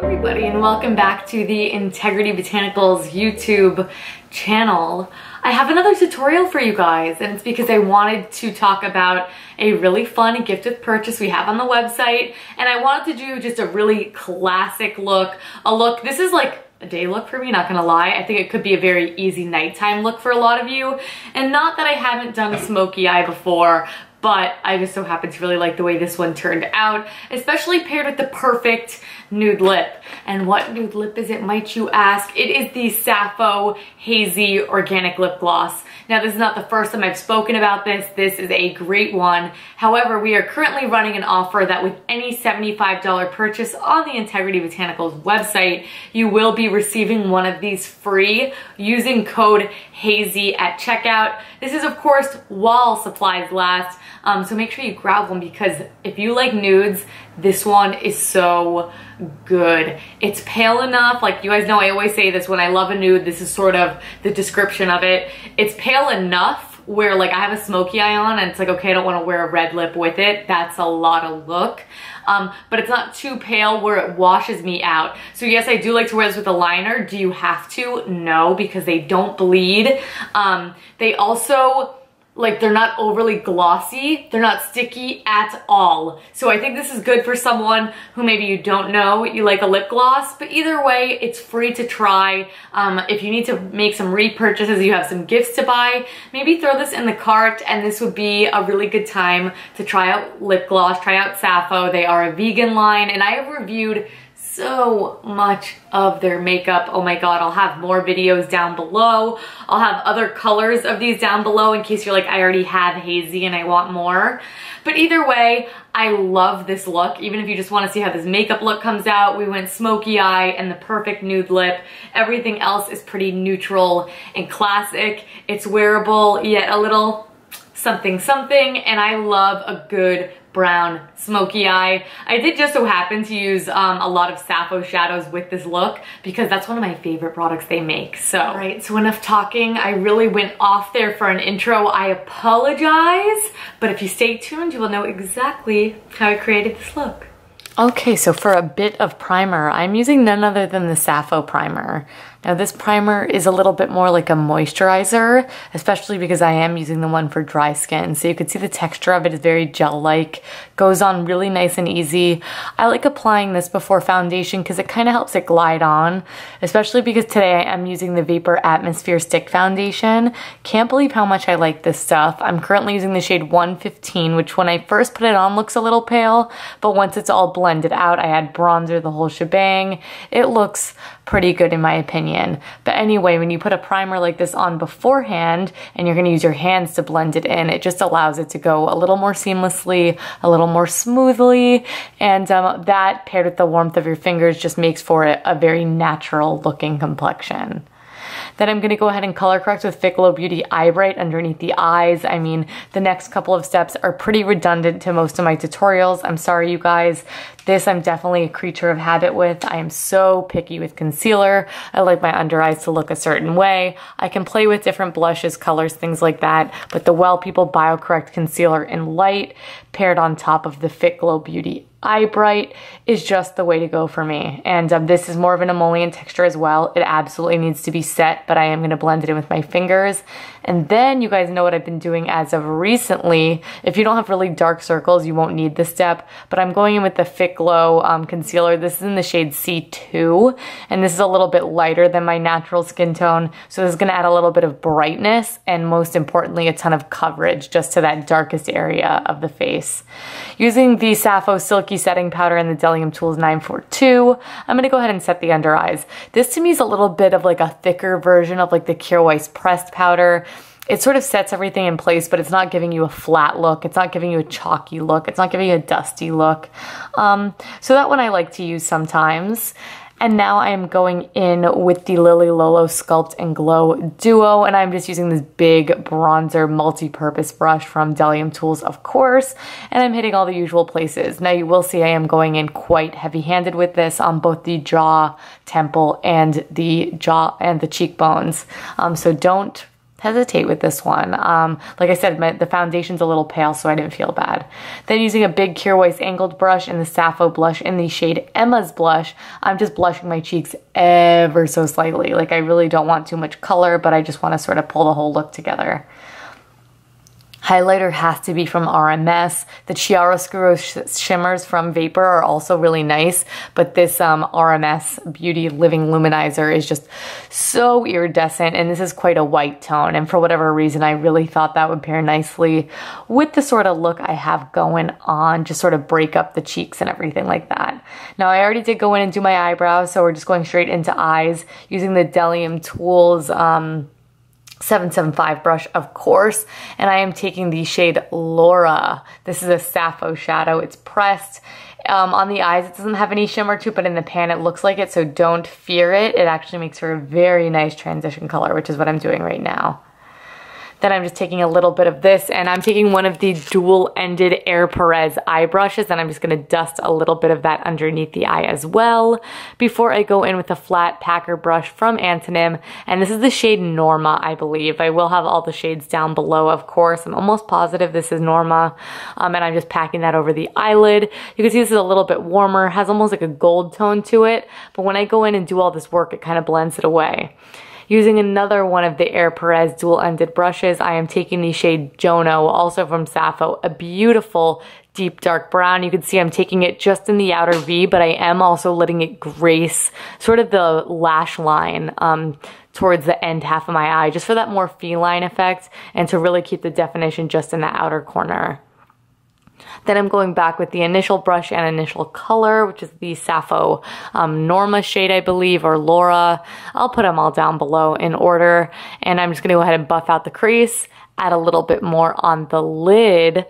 Everybody, and welcome back to the Integrity Botanicals YouTube channel. I have another tutorial for you guys, and it's because I wanted to talk about a really fun gift with purchase we have on the website, and I wanted to do just a really classic look, this is like a day look for me, not gonna lie. I think it could be a very easy nighttime look for a lot of you, and not that I haven't done a smoky eye before, but I just so happen to really like the way this one turned out, especially paired with the perfect nude lip. And what nude lip is it, might you ask? It is the Sappho Hazey Organic Lip Gloss. Now, this is not the first time I've spoken about this. This is a great one. However, we are currently running an offer that with any $75 purchase on the Integrity Botanicals website, you will be receiving one of these free using code HAZY at checkout. This is, of course, while supplies last. So make sure you grab one, because if you like nudes, this one is so good. It's pale enough, like you guys know I always say this when I love a nude, this is sort of the description of it. It's pale enough where like I have a smoky eye on and it's like, okay, I don't want to wear a red lip with it. That's a lot of look. But it's not too pale where it washes me out. So yes, I do like to wear this with a liner. Do you have to? No, because they don't bleed. They also, like, they're not overly glossy, they're not sticky at all. So I think this is good for someone who maybe you don't know you like a lip gloss, but either way, it's free to try. If you need to make some repurchases, you have some gifts to buy, maybe throw this in the cart, and this would be a really good time to try out lip gloss, try out Sappho. They are a vegan line, and I have reviewed so much of their makeup. Oh my god, I'll have more videos down below. I'll have other colors of these down below in case you're like, I already have hazy and I want more. But either way, I love this look. Even if you just want to see how this makeup look comes out, we went smoky eye and the perfect nude lip. Everything else is pretty neutral and classic. It's wearable, yet a little something something, and I love a good brown smoky eye. I did just so happen to use a lot of Sappho shadows with this look because that's one of my favorite products they make. So, all right, so enough talking. I really went off there for an intro. I apologize, but if you stay tuned, you will know exactly how I created this look. Okay, so for a bit of primer, I'm using none other than the Sappho primer. Now this primer is a little bit more like a moisturizer, especially because I am using the one for dry skin. So you can see the texture of it is very gel-like, goes on really nice and easy. I like applying this before foundation because it kind of helps it glide on, especially because today I am using the Vapor Atmosphere Stick Foundation. Can't believe how much I like this stuff. I'm currently using the shade 115, which when I first put it on looks a little pale, but once it's all blended out, I add bronzer, the whole shebang. It looks pretty good in my opinion. But anyway, when you put a primer like this on beforehand and you're going to use your hands to blend it in, it just allows it to go a little more seamlessly, a little more smoothly, and that paired with the warmth of your fingers just makes for a very natural looking complexion. Then I'm going to go ahead and color correct with Fit Glow Beauty Eye Bright underneath the eyes. I mean, the next couple of steps are pretty redundant to most of my tutorials. I'm sorry, you guys. This I'm definitely a creature of habit with. I am so picky with concealer. I like my under eyes to look a certain way. I can play with different blushes, colors, things like that, but the Well People BioCorrect Concealer in Light paired on top of the Fit Glow Beauty Eye Bright is just the way to go for me. And this is more of an emollient texture as well. It absolutely needs to be set, but I am going to blend it in with my fingers. And then you guys know what I've been doing as of recently. If you don't have really dark circles, you won't need this step, but I'm going in with the Fit Glow concealer. This is in the shade C2, and this is a little bit lighter than my natural skin tone, so this is going to add a little bit of brightness and most importantly a ton of coverage just to that darkest area of the face. Using the Sappho Silky Setting Powder and the Delium Tools 942, I'm going to go ahead and set the under eyes. This to me is a little bit of like a thicker version of like the Kjaer Weis pressed powder. It sort of sets everything in place, but it's not giving you a flat look. It's not giving you a chalky look. It's not giving you a dusty look. So that one I like to use sometimes. And now I am going in with the Lily Lolo Sculpt and Glow Duo, and I'm just using this big bronzer multi-purpose brush from Delium Tools, of course, and I'm hitting all the usual places. Now you will see I am going in quite heavy-handed with this on both the jaw, temple, and the cheekbones. So don't hesitate with this one. Like I said, the foundation's a little pale, so I didn't feel bad. Then using a big Kjaer Weis angled brush in the Sappho blush in the shade Emma's Blush, I'm just blushing my cheeks ever so slightly. Like I really don't want too much color, but I just want to sort of pull the whole look together. Highlighter has to be from RMS. The chiaroscuro shimmers from Vapor are also really nice, but this RMS Beauty Living Luminizer is just so iridescent, and this is quite a white tone, and for whatever reason I really thought that would pair nicely with the sort of look I have going on, just sort of break up the cheeks and everything like that. Now I already did go in and do my eyebrows, so we're just going straight into eyes using the Delium Tools 775 brush, of course, and I am taking the shade Laura. This is a Sappho shadow. It's pressed. On the eyes, it doesn't have any shimmer to it, but in the pan it looks like it, so don't fear it. It actually makes for a very nice transition color, which is what I'm doing right now. Then I'm just taking a little bit of this, and I'm taking one of the dual-ended Air Perez eye brushes, and I'm just gonna dust a little bit of that underneath the eye as well before I go in with a flat packer brush from Antonym, and this is the shade Norma, I believe. I will have all the shades down below, of course. I'm almost positive this is Norma, and I'm just packing that over the eyelid. You can see this is a little bit warmer, has almost like a gold tone to it, but when I go in and do all this work, it kind of blends it away. Using another one of the Air Perez dual-ended brushes, I am taking the shade Jono, also from Sappho, a beautiful deep dark brown. You can see I'm taking it just in the outer V, but I am also letting it grace sort of the lash line towards the end half of my eye, just for that more feline effect and to really keep the definition just in the outer corner. Then I'm going back with the initial brush and initial color, which is the Sappho Norma shade, I believe, or Laura. I'll put them all down below in order. And I'm just going to go ahead and buff out the crease, add a little bit more on the lid,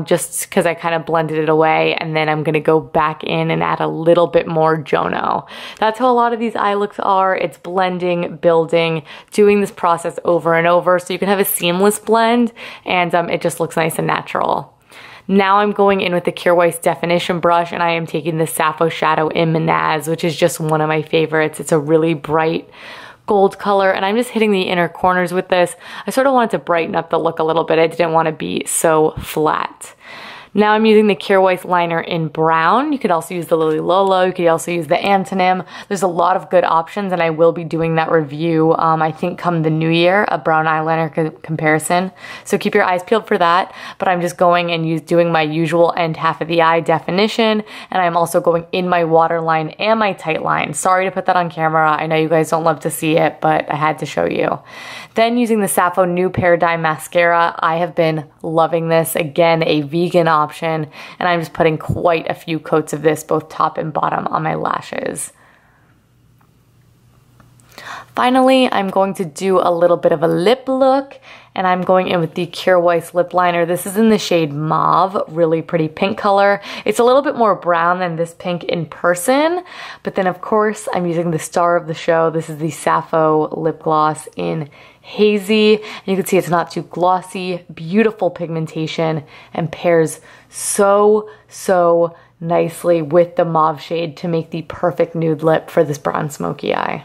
just because I kind of blended it away. And then I'm going to go back in and add a little bit more Jono. That's how a lot of these eye looks are. It's blending, building, doing this process over and over so you can have a seamless blend, and it just looks nice and natural. Now I'm going in with the Kjaer Weis definition brush, and I am taking the Sappho Shadow in Manaz, which is just one of my favorites. It's a really bright gold color, and I'm just hitting the inner corners with this. I sort of wanted to brighten up the look a little bit. I didn't want to be so flat. Now I'm using the Kjaer Weis liner in brown. You could also use the Lily Lolo. You could also use the Antonym. There's a lot of good options, and I will be doing that review, I think, come the new year, a brown eyeliner comparison. So keep your eyes peeled for that. But I'm just going and doing my usual end half of the eye definition, and I'm also going in my waterline and my tight line. Sorry to put that on camera. I know you guys don't love to see it, but I had to show you. Then using the Sappho New Paradigm Mascara, I have been loving this. Again, a vegan option, and I'm just putting quite a few coats of this, both top and bottom, on my lashes. Finally, I'm going to do a little bit of a lip look, and I'm going in with the Kjaer Weis lip liner. This is in the shade Mauve, really pretty pink color. It's a little bit more brown than this pink in person, but then of course I'm using the star of the show. This is the Sappho lip gloss in Hazy, and you can see it's not too glossy, beautiful pigmentation, and pairs so nicely with the mauve shade to make the perfect nude lip for this brown smoky eye.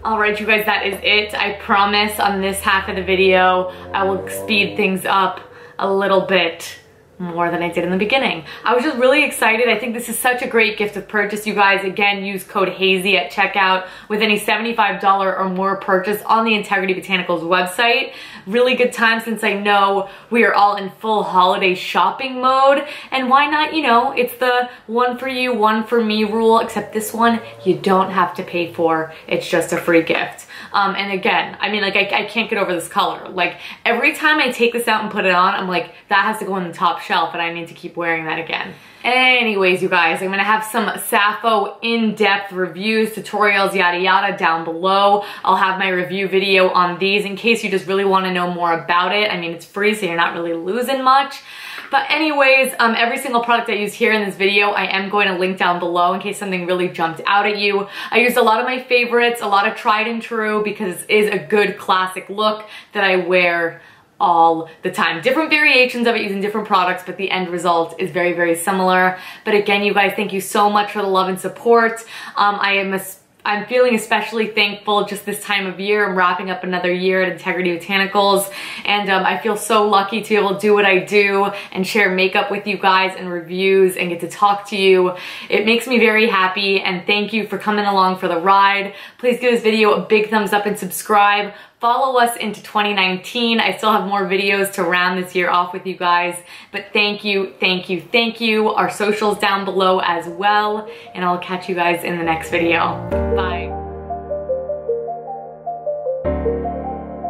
Alright you guys, that is it. I promise on this half of the video I will speed things up a little bit more than I did in the beginning. I was just really excited. I think this is such a great gift of purchase, you guys. Again, use code HAZY at checkout with any $75 or more purchase on the Integrity Botanicals website. Really good time since I know we are all in full holiday shopping mode. And why not, you know, it's the one for you, one for me rule, except this one you don't have to pay for. It's just a free gift. And again, I mean, like, I can't get over this color. Like, every time I take this out and put it on, I'm like, that has to go on the top shelf, and I need to keep wearing that again. Anyways, you guys, I'm gonna have some Sappho in-depth reviews, tutorials, yada yada down below. I'll have my review video on these in case you just really wanna know more about it. I mean, it's free, so you're not really losing much. But anyways, every single product I use here in this video, I am going to link down below in case something really jumped out at you. I used a lot of my favorites, a lot of tried and true, because it is a good classic look that I wear all the time. Different variations of it using different products, but the end result is very similar. But again, you guys, thank you so much for the love and support. I am I'm feeling especially thankful just this time of year. I'm wrapping up another year at Integrity Botanicals, and I feel so lucky to be able to do what I do and share makeup with you guys and reviews and get to talk to you. It makes me very happy, and thank you for coming along for the ride. Please give this video a big thumbs up and subscribe. Follow us into 2019. I still have more videos to round this year off with you guys, but thank you, thank you, thank you. Our socials down below as well, and I'll catch you guys in the next video. Bye.